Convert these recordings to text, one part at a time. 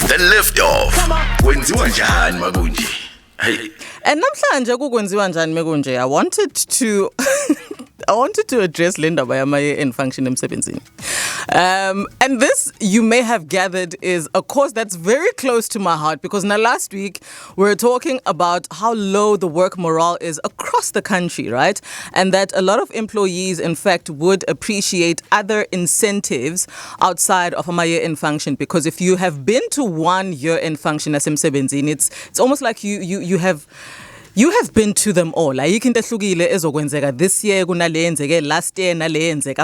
The Liftoff. Kwenziwa njani makunje? Hey. And namhlanje kukwenziwa njani mekunje? I wanted to address Linda Bayamaye in function emsebenzini. And this, you may have gathered, is a cause that's very close to my heart because now last week we were talking about how low the work morale is across the country, right? And that a lot of employees, in fact, would appreciate other incentives outside of a year-end function, because if you have been to 1 year-end function as emsebenzini, it's almost like you have been to them all. Like you can this year, last year,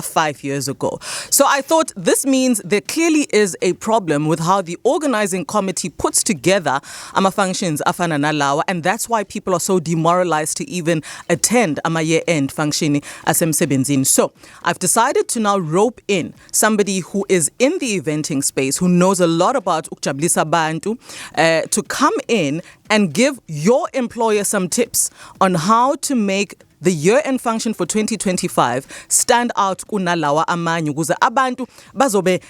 5 years ago. So I thought this means there clearly is a problem with how the organizing committee puts together ama functions afana nalawa, and that's why people are so demoralized to even attend ama year-end function asemsebenzini. So I've decided to now rope in somebody who is in the eventing space, who knows a lot about ukujabulisa bantu, to come in and give your employer some tips on how to make the year-end function for 2025 stand out kunalawa amanye ukuze abantu bazobe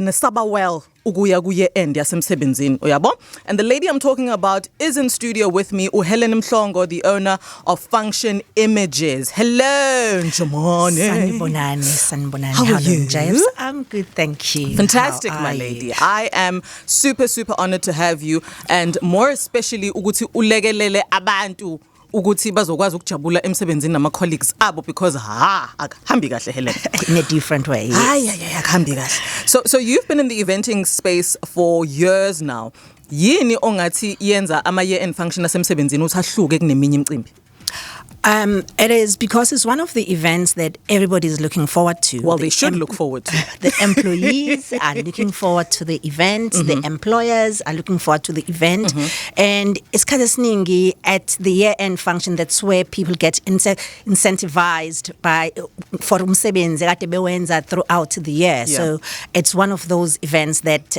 nesaba well ukuya kuye-end yasemsebenzini uyabo. And the lady I'm talking about is in studio with me, Helen Mhlongo, the owner of Function Images. Hello, Njamone. Sanibonani. How are you? James? I'm good, thank you. Fantastic, my lady. I am super honored to have you, and more especially ukuthi ulekelele abantu ukuthi bazokwazi ukujabula emsebenzini nama colleagues abo, because akuhambi kahle Helen. In a different way. Yes. Akuhambi kahle. So you've been in the eventing space for years now. Yini ongathi yenza ama year-end function asemsebenzini uthahluke kuneminye imicimbi? It is because it's one of the events that everybody is looking forward to. Well, they should look forward to. The employees are looking forward to the event. Mm-hmm. The employers are looking forward to the event. Mm-hmm. And it's kind of sningy at the year-end function. That's where people get incentivized for umsebenzi kade bewenza throughout the year. Yeah. So it's one of those events that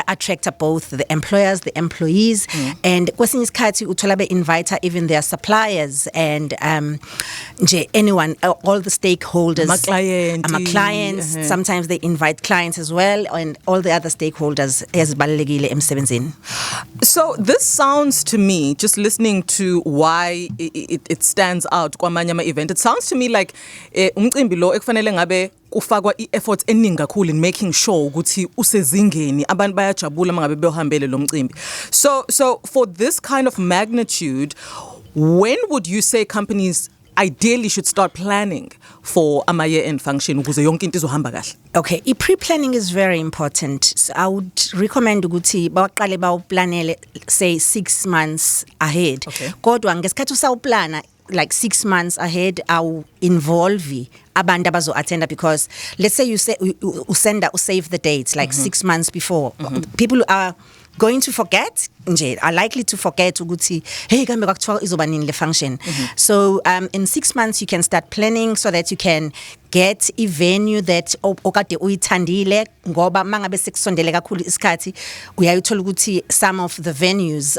attract both the employers, the employees, and kwesinye isikhathi uthola be-invite even their suppliers and anyone, all the stakeholders, my clients. Uh-huh. Sometimes they invite clients as well, and all the other stakeholders as balulekile emsebenzini. So this sounds to me, just listening to why it stands out kwamanye ama event, it sounds to me like umcimbi lo ekufanele ngabe kufakwa i-effort eningi kakhulu in making sure ukuthi usezingeni abantu bayajabula mangabe behambele lo mcimbi. So for this kind of magnitude, when would you say companies ideally should start planning for a year-end function ukuze yonke into izohamba kahle? Okay, pre-planning is very important. So I would recommend ukuthi baqale bawuplanele say 6 months ahead. Okay. Kodwa ngesikhathi usawuplana like 6 months ahead, awu involve abantu abazo attend, because let's say you save the dates like 6 months before. People are going to forget, are likely to forget ukuthi hey kambe kwakuthiwa izoba nini le function. So in 6 months you can start planning so that you can get a venue that okade uyithandile, ngoba mangabe sekusondele kakhulu isikhathi uyayithola ukuthi some of the venues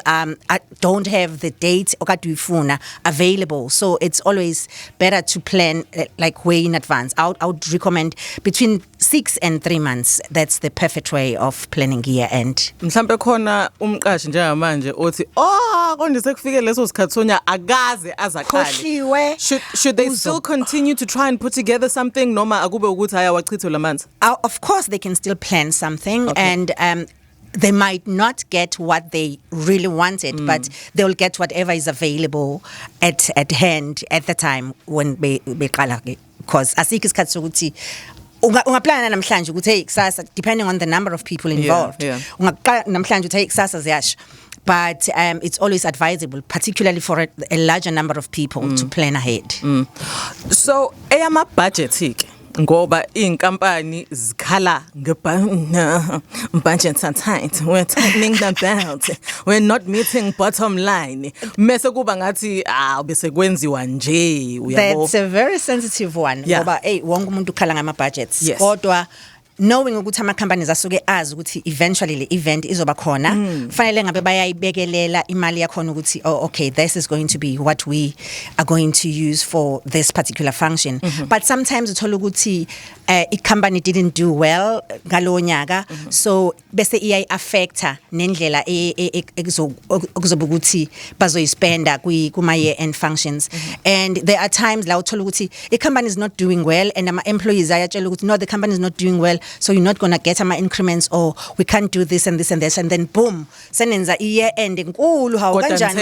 don't have the date okade uyifuna available. So it's always better to plan like way in advance. I would recommend between 6 and 3 months. That's the perfect way of planning year end. Mhlambe khona umqashi njengamanje othi konje sekufike leso sikhathi sonya akaze azaqale. Should they still continue to try and put together something noma akube ukuthi haya wachitho lamanzi? Of course they can still plan something. Okay. And they might not get what they really wanted, but they will get whatever is available at hand at the time when beqala, because asikho isikhathi sokuthi ungaplana namhlanje ukuthi hey kusasa, depending on the number of people involved. Ungaqala namhlanje ukuthi hey kusasa ziyasho. But it's always advisable, particularly for a larger number of people, to plan ahead. So eyama budget ngoba inkampani zikhala budget are tight, we're tightening the belt, we're not meeting bottom line, mase kuba ngathi bese kwenziwa nje uyabo. That's a very sensitive one ngoba wonke umuntu ukhala ngama budgets, kodwa knowing ukuthi ama companies asuke azi ukuthi eventually le event izoba khona fanele ngabe bayayibekelela imali yakhona ukuthi oh okay this is going to be what we are going to use for this particular function but sometimes uthola ukuthi I company didn't do well ngalo nyaka so bese iya affecta nendlela okuzoba ukuthi bazoyispenda kuma year end functions and there are times la uthola ukuthi a company is not doing well and ama employees ayatshela ukuthi no the company is not doing well so you're not going to get ama increments or we can't do this and this and this and then boom senenza year end enkulu hawo kanjani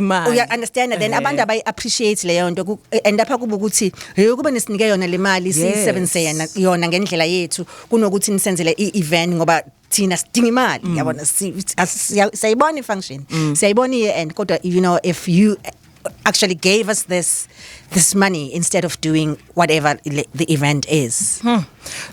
manje you understand then abantu abayi appreciate leyo nto and lapha kuba ukuthi hey kube nesinike yona le mali siyisebenze yona ngendlela yethu kunokuthi nisenzele i-event ngoba thina sidinga imali yabona siyayibona i-function siyayibona year end kodwa you know if you actually gave us this money instead of doing whatever the event is.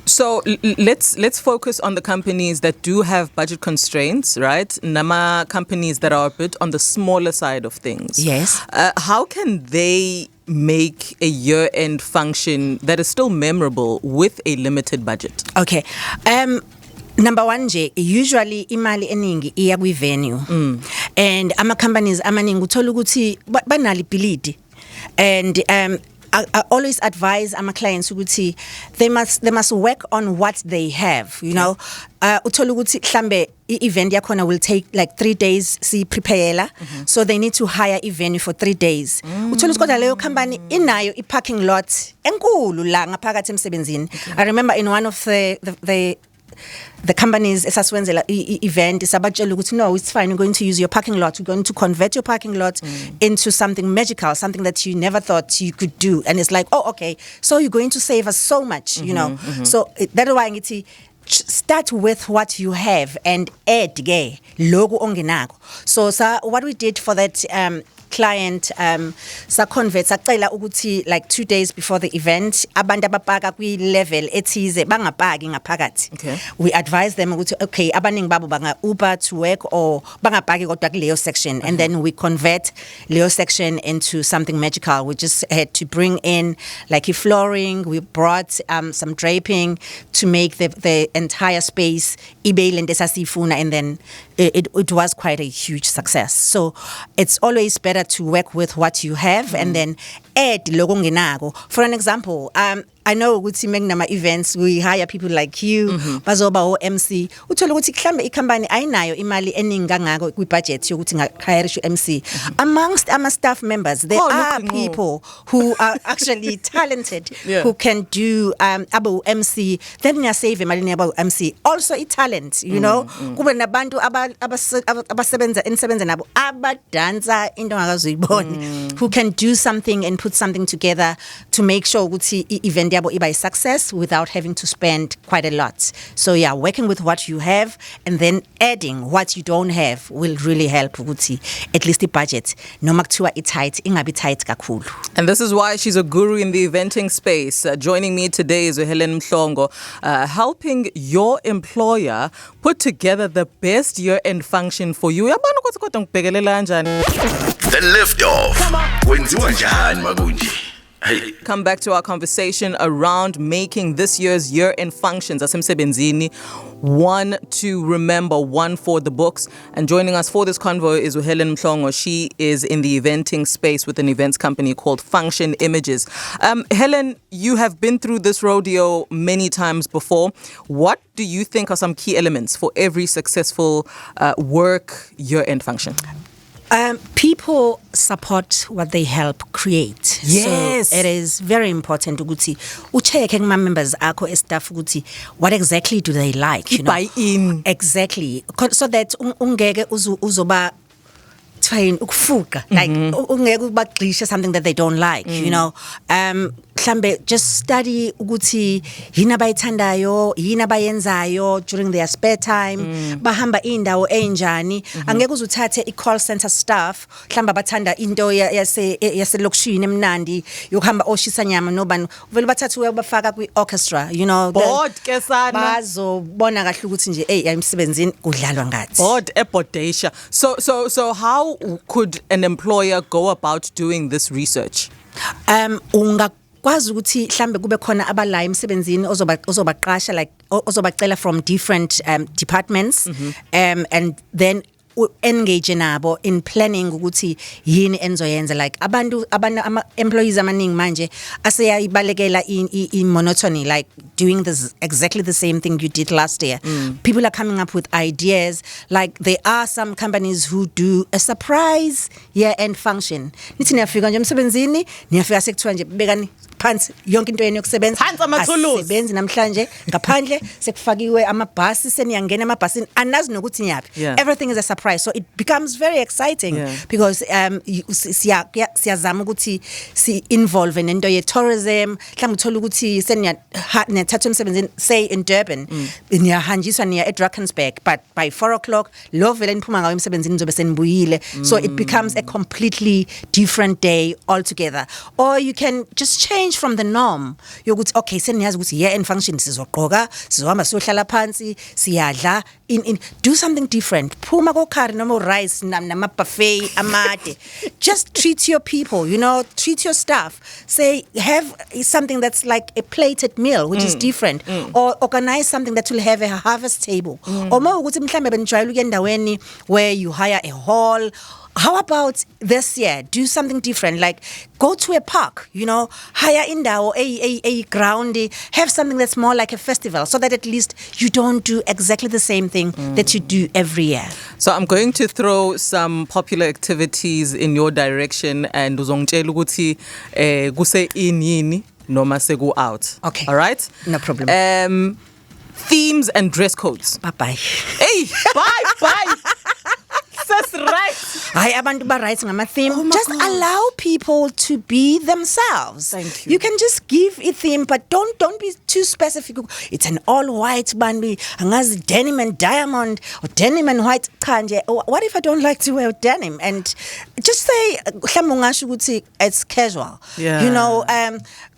So let's focus on the companies that do have budget constraints, right? Nama companies that are a bit on the smaller side of things. Yes. How can they make a year-end function that is still memorable with a limited budget? Okay. Number one nje usually imali eningi iya kwi venue and ama companies amaningi uthola ukuthi banali billed and I always advise ama clients ukuthi they must work on what they have you know uthola ukuthi mhlambe i-event yakhona will take like 3 days si prepare so they need to hire a venue for 3 days uthola ukuthi kodwa leyo company inayo i-parking lot enkulu la ngaphakathi emsebenzini I remember in one of the companies esaswenzela event sabatshela ukuthi no it's fine you're going to use your parking lot we're going to convert your parking lot into something magical something that you never thought you could do and it's like oh okay so you're going to save us so much you know so that's why ngithi start with what you have and add ke lokho ongenakho so what we did for that client sa convert sacela ukuthi like 2 days before the event abantu abapaka kwi level ethize bangapaki ngaphakathi we advise them ukuthi okay abaningi babo banga Uber to work or bangapaki kodwa kuleyo section and then we convert leyo section into something magical we just had to bring in like a flooring we brought some draping to make the entire space ibele ndesasifuna and then it was quite a huge success so it's always better to work with what you have and then add lokho ngenako for an example I know ukuthi menginama events we hire people like you bazoba o MC uthola ukuthi mhlambe icompany ayinayo imali eningi kangako kwi budget yokuthi ngahire MC amongst ama staff members there are people who are actually talented who can do abo MC then ngiyasave imali yabo MC also a talent you know kube nabantu abasebenza nabo abadansa into ngakazuyibona who can do something and put something together to make sure ukuthi event yabo iba success without having to spend quite a lot so yeah working with what you have and then adding what you don't have will really help ukuthi at least the budget noma kuthiwa tight ingabi tight kakhulu and this is why she's a guru in the eventing space joining me today is Helen Mhlongo helping your employer put together the best year-end function for you yabona ukuthi kodwa ngibhekelela kanjani The Lift Off kwenziwa njani makunje. Hey. Come back to our conversation around making this year's year-end functions asemsebenzini one to remember, one for the books. And joining us for this convo is Helen Mhlongo. She is in the eventing space with an events company called Function Images. Helen, you have been through this rodeo many times before. What do you think are some key elements for every successful work year-end function? People support what they help create. Yes. So it is very important ukuthi ucheck ma members akho staff ukuthi what exactly do they like, you know. Buy in. Exactly. So that ungeke uzoba train ukufuka like ungeke ubagxisha something that they don't like, you know. Mhlambe just study ukuthi yini abayithandayo yini abayenzayo during their spare time bahamba indawo enjani angeke uzuthathe i-call center staff mhlamba bathanda into yaselokishini emnandi yokuhamba oshisa nyama nobani vele bathathe uyabafaka kwi-orchestra you know board ke sana bazobona kahle ukuthi nje ayimsebenzini kudlalwa ngathi board ebodesha so how could an employer go about doing this research? kwazi ukuthi mhlambe kube khona abala emsebenzini ozobaqasha like ozobacela from different departments and then engage nabo in planning ukuthi yini enzoyenza like abantu ama employees amaningi manje aseyayibalekela in monotony like doing this exactly the same thing you did last year. People are coming up with ideas like there are some companies who do a surprise year-end function. Nithi niyafika nje emsebenzini niyafika sekuthiwa nje bekani phansi yonke into yenu yokusebenza asebenzi namhlanje ngaphandle sekufakiwe amabhasi seniyangena amabhasini anazi nokuthi nyapi. Everything is a surprise, so it becomes very exciting because siyazama ukuthi si involve nento ye tourism mhlawumbe uthola ukuthi seniyathatha emsebenzini say in Durban niyahanjiswa niya eDrakensberg but by 4:00 lo vele niphuma ngayo emsebenzini nizobe senibuyile, so it becomes a completely different day altogether. Or you can just change from the norm yokuthi okay seniyazi ukuthi year end function sizogqoka sizohamba siyohlala phansi siyadla in do something different, phuma ko curry noma rice nama buffet amade. Just treat your people, you know, treat your staff, say have something that's like a plated meal which is different, or organize something that will have a harvest table, or uma ukuthi mhlambe benijwayela ukuya endaweni where you hire a hall. How about this year? Do something different, like go to a park, you know, hire indawo a ground, have something that's more like a festival, so that at least you don't do exactly the same thing that you do every year. So I'm going to throw some popular activities in your direction and uzongitshela ukuthi kuse inini noma seku out. Okay. All right? No problem. Themes and dress codes. Bye-bye. Hey, bye. That's right. Hi, abantu ba right ngama theme. Just allow people to be themselves. Thank you. You can just give a theme, but don't be too specific. It's an all white bandi, angazi denim and diamond or denim and white kanje. What if I don't like to wear denim? And just say it's casual. Yeah. You know,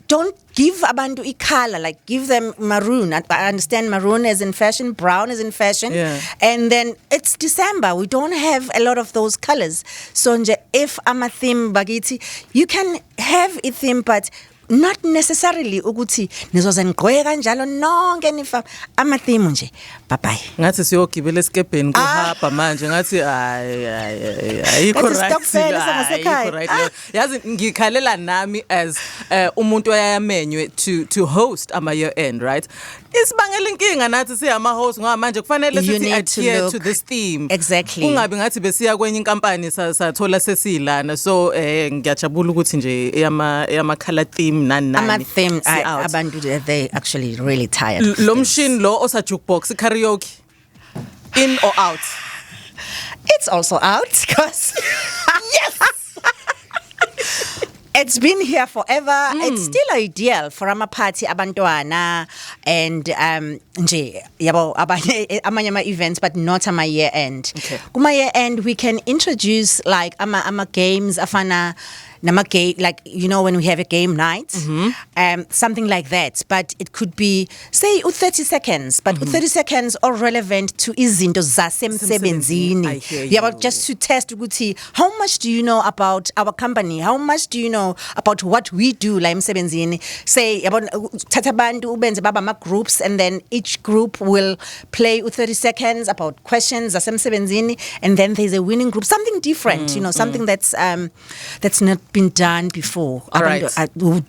don't give abantu color, like give them maroon. I understand maroon is in fashion, brown is in fashion. Yeah. And then it's December. We don't have a lot of those colors. So if I'm a theme bagiti, you can have a theme, but not necessarily ukuthi nizoze ngigqoke kanjalo nonke nifa ama-theme nje. Bye. Ngathi siyogibela esikebheni kuhamba manje ngathi ayikho right. Yazi ngikhalela nami as umuntu oyamenywe to host ama year end, right? Isibangela inkinga nathi siyama host ngoba manje kufanele sithi adhere to this theme. Exactly. Kungabi ngathi besiya kwenye inkampani sathola sesilana, so ngiyajabula ukuthi nje eyama color theme nani ama-theme abantu they actually really tired. Lo machine lo osa jukebox karaoke in or out? It's also out because yes. It's been here forever. It's still ideal for ama party abantwana and nje yabo amanye ama events, but not ama year end. Okay. Kuma year end we can introduce like ama games afana nama game, like you know when we have a game night, something like that, but it could be say 30 seconds, but 30 seconds are relevant to izinto zasemsebenzini. Yeah, just to test ukuthi how much do you know about our company, how much do you know about what we do la emsebenzini. Say yabo thatha abantu ubenze baba ama groups, and then each group will play 30 seconds about questions zasemsebenzini, and then there's a winning group, something different, you know, something that's not been done before. All right. I would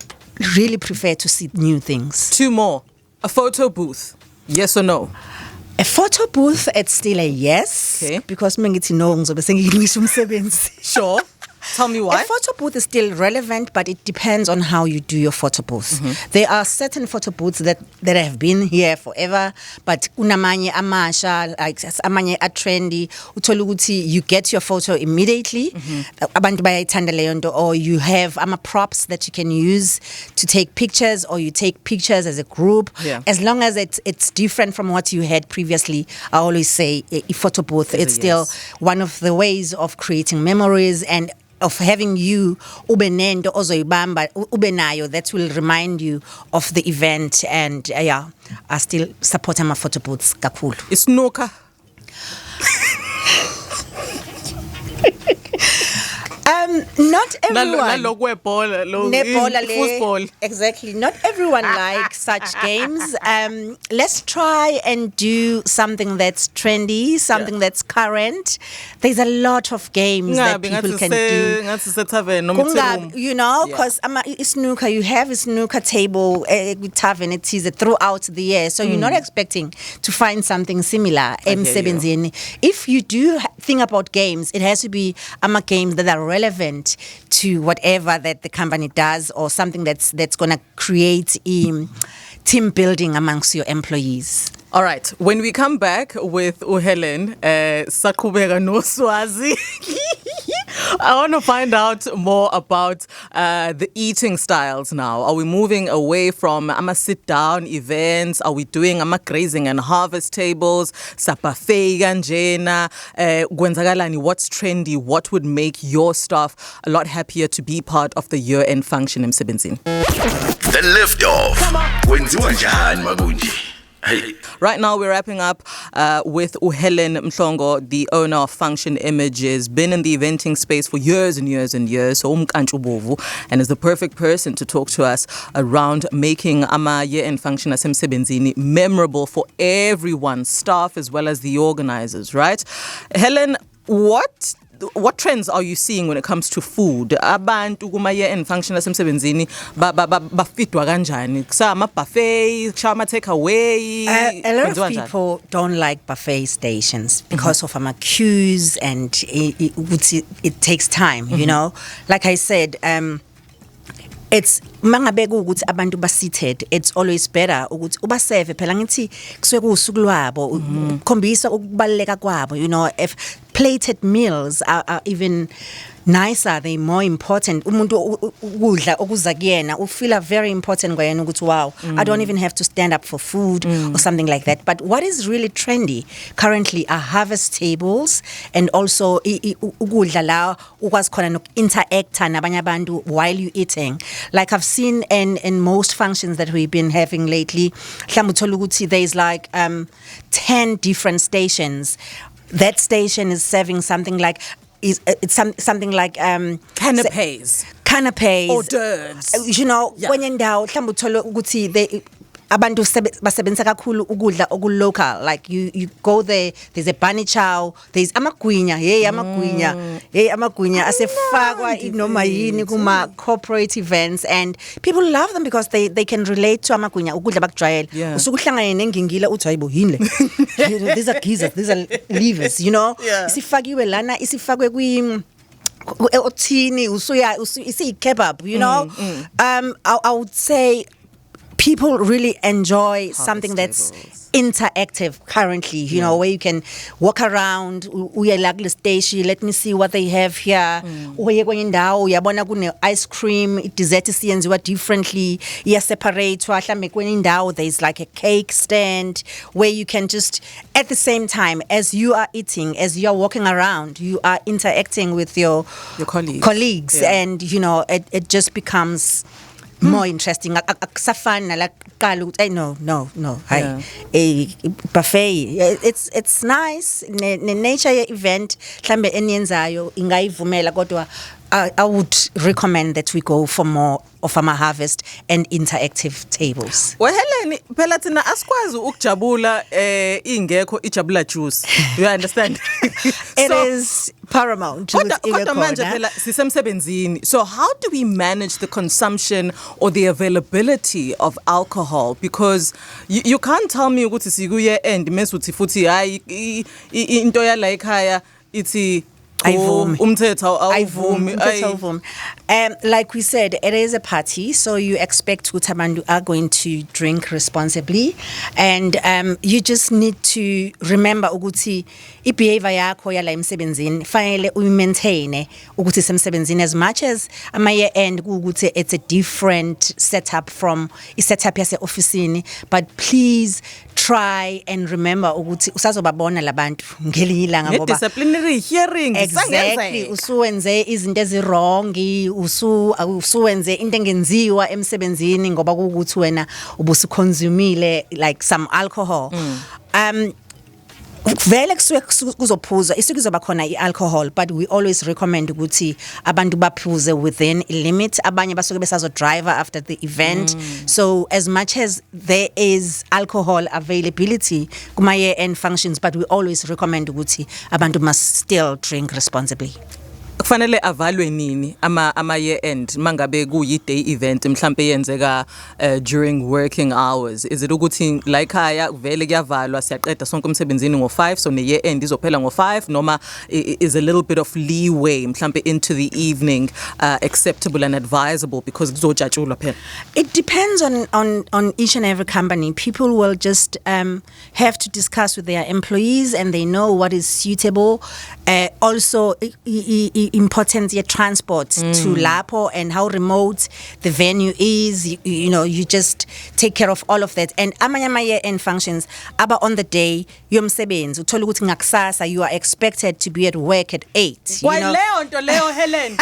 really prefer to see new things. 2 more. A photo booth. Yes or no? A photo booth, it's still a yes. Okay. Because mengithi no ngizobe sengiyilisha umsebenzi. Sure. Tell me why. A photo booth is still relevant, but it depends on how you do your photo booth. There are certain photo booths that have been here forever, but unamanye amasha, like amanye a trendy. Uthola ukuthi you get your photo immediately. Abantu bayayithanda leyo nto, or you have props that you can use to take pictures, or you take pictures as a group. Yeah. As long as it's different from what you had previously, I always say a photo booth. It's still one of the ways of creating memories and of having you ubenendo ozoyibamba ubenayo that will remind you of the event. And I still support ama photo booths kakhulu. Snooker. Not everyone. Nalokwebhola, Nebhola le- football. Exactly. Not everyone likes such games. Let's try and do something that's trendy, something that's current. There's a lot of games that people can do. Ngathi sethaveni noma Kungabi, you know, because snooker, you have a snooker table with tavern ethize throughout the year, so you're not expecting to find something similar. emsebenzini. If you do think about games, it has to be games that are relevant to whatever that the company does, or something that's going to create team building amongst your employees. All right. When we come back with Helen, Sakubega no Swazi. I want to find out more about the eating styles now. Are we moving away from sit-down events? Are we doing grazing and harvest tables? Sapafei kanjena. Kwenzakalani, what's trendy? What would make your staff a lot happier to be part of the year-end function emsebenzini? The Liftoff. Kwenziwa njani makunje? Hey. Right now, we're wrapping up with Helen Mhlongo, the owner of Function Images, been in the eventing space for years and years and years, so and is the perfect person to talk to us around making ama year-end function asemsebenzini memorable for everyone, staff as well as the organizers, right? Helen, what trends are you seeing when it comes to food? Abantu kuma year-end function asemsebenzini bafitwa kanjani? Kusama buffet, shama takeaway. A lot of people don't like buffet stations because of queues, and it takes time, you know. Like I said, it's mangabeka ukuthi abantu basitted, it's always better ukuthi ubaseve phela ngithi kusuke kusuku lwabo ukhombisa ukubaleka kwabo, you know. If plated meals are even nicer, they're more important. Umuntu ukudla okuza kuyena ufeel very important ngoyena ukuthi wow, I don't even have to stand up for food or something like that. But what is really trendy currently are harvest tables, and also ukudla la ukwazi khona nokuinteract nabanye abantu while you eating. Like I've seen in most functions that we've been having lately, there's like 10 different stations. That station is serving something like something like canapes, hors d'oeuvres. You know, when in doubt, they abantu basebenzisa kakhulu ukudla okulocal. Like you go there, there's a bunny chow, there's amagwinya asefakwa noma yini kuma corporate events, and people love them because they can relate to amagwinya ukudla bakujwayele. Usukuhlangana nengingila uthi hayibo yini le. These are gizzards, these are livers, you know. Isifakiwe lana, isifakwe kwi othini usuya isi kebab, you know. I would say people really enjoy something that's interactive currently, you know, where you can walk around, let me see what they have here. Ice cream, dessert siyenziwa differently, separate. There's like a cake stand where you can just, at the same time as you are eating, as you're walking around, you are interacting with your colleagues, and you know, it just becomes more interesting. Akusafana like no. A buffet. It's nice. Nature event mhlambe eniyenzayo ingayivumela kodwa I would recommend that we go for more of harvest and interactive tables. Well, Helen, phela thina asikwazi ukujabula ingekho ijabula juice. Do you understand? It is paramount. Kodwa manje phela sisemsebenzini. So how do we manage the consumption or the availability of alcohol? Because you can't tell me ukuthi sikuye end mesuthi futhi hayi into yala ekhaya ithi umthetho awuvumi. Like we said, it is a party, so you expect ukuthi abantu are going to drink responsibly, and you just need to remember ukuthi behavior yakho yala emsebenzini fanele uyimaintain ukuthi semsebenzini, as much as year end ukuthi it's a different setup from setup yase officeini, but please try and remember ukuthi usazobabona labantu ngelinye ilanga ngoba disciplinary hearing. Exactly. Usuwenze izinto ezirongi, usuwenze into engenziwa emsebenzini ngoba ukuthi wena ubusukonsumile like some alcohol. vele kusuke kuzophuzwa isuke kuzoba khona ialcohol, but we always recommend ukuthi abantu baphuze within a limit. Abanye basuke besazo driver after the event, so as much as there is alcohol availability kuma year-end functions, but we always recommend ukuthi abantu must still drink responsibly. Kufanele avalwe nini ama year end mangabe kuyi day event mhlambe yenzeka during working hours? Is it ukuthi la ekhaya vele kuyavalwa siyaqeda sonke umsebenzini ngo5 so ne year end izophela ngo5, noma is a little bit of leeway mhlambe into the evening acceptable and advisable because kuzojatshulwa phela? It depends on each and every company. People will just have to discuss with their employees and they know what is suitable. Also importance of transport to lapho and how remote the venue is. You know, you just take care of all of that. And amanye year-end functions aba on the day yomsebenzi uthola ukuthi ngakusasa you are expected to be at work at 8. Why leyo nto leyo Helen?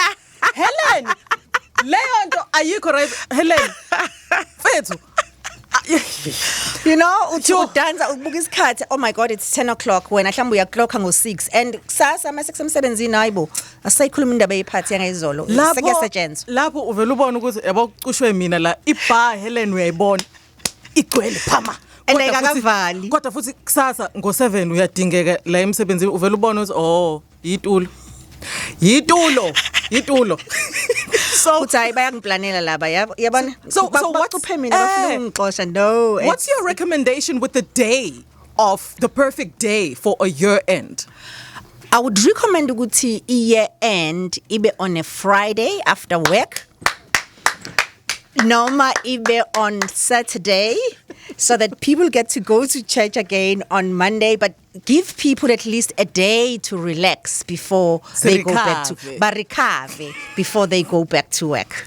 Helen, leyo nto ayikho right Helen. Fethu. You know, udanza ubuka isikhathi, oh my god, it's 10 o'clock wena mhlawumbe uyaclocka ngo6 and kusasa mase kusemsebenzini hayibo asayikhuluma indaba yephathi yangayizolo sekuyasetshenzwa lapho uvela ubona ukuthi yabo kucushwe mina la ibar Helen uyayibona igcwele phama and ayikavali kodwa futhi kusasa ngo7 uyadingeka la emsebenzini uvela ubona ukuthi oh yitulo so uthi hayi bayangiplanela laba yabona so baquphe mina bafuna ungixosha. No, what's your recommendation with the day of the perfect day for a year end? I would recommend ukuthi year end ibe on a Friday after work, noma ibe on Saturday, so that people get to go to church again on Monday, but give people at least a day to relax before they go back to barikave before they go back to work.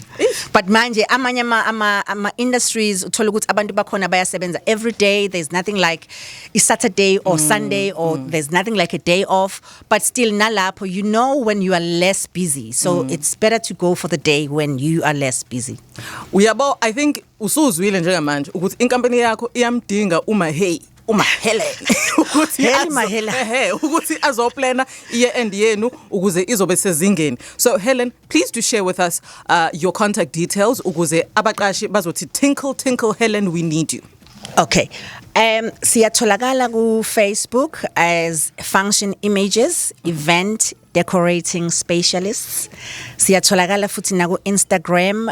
But manje amanye ama industries uthola ukuthi abantu bakhona bayasebenza every day. There's nothing like a Saturday or Sunday or there's nothing like a day off, but still nalapho you know when you are less busy, so it's better to go for the day when you are less busy. Uyabo, I think usuzwile njengamanje ukuthi inkampani yakho iyamdinga uma Helen ukuthi azoplana year end yenu ukuze izobe sezingeni. So Helen, please do share with us your contact details ukuze abaqashi bazothi tinkle Helen, we need you. Okay. Siyatholakala ku Facebook as Function Images Event Decorating Specialists. Siyatholakala futhi na ku Instagram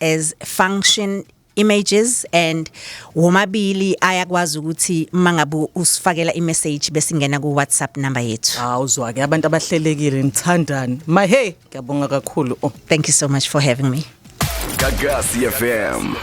as Function Images, and womabili ayakwazi ukuthi mangabu usifakela imessage bese ngena ku WhatsApp number yethu. Awuzwa ke abantu abahlelekile nithandani. Hey, ngiyabonga kakhulu. Thank you so much for having me. Gagasi FM.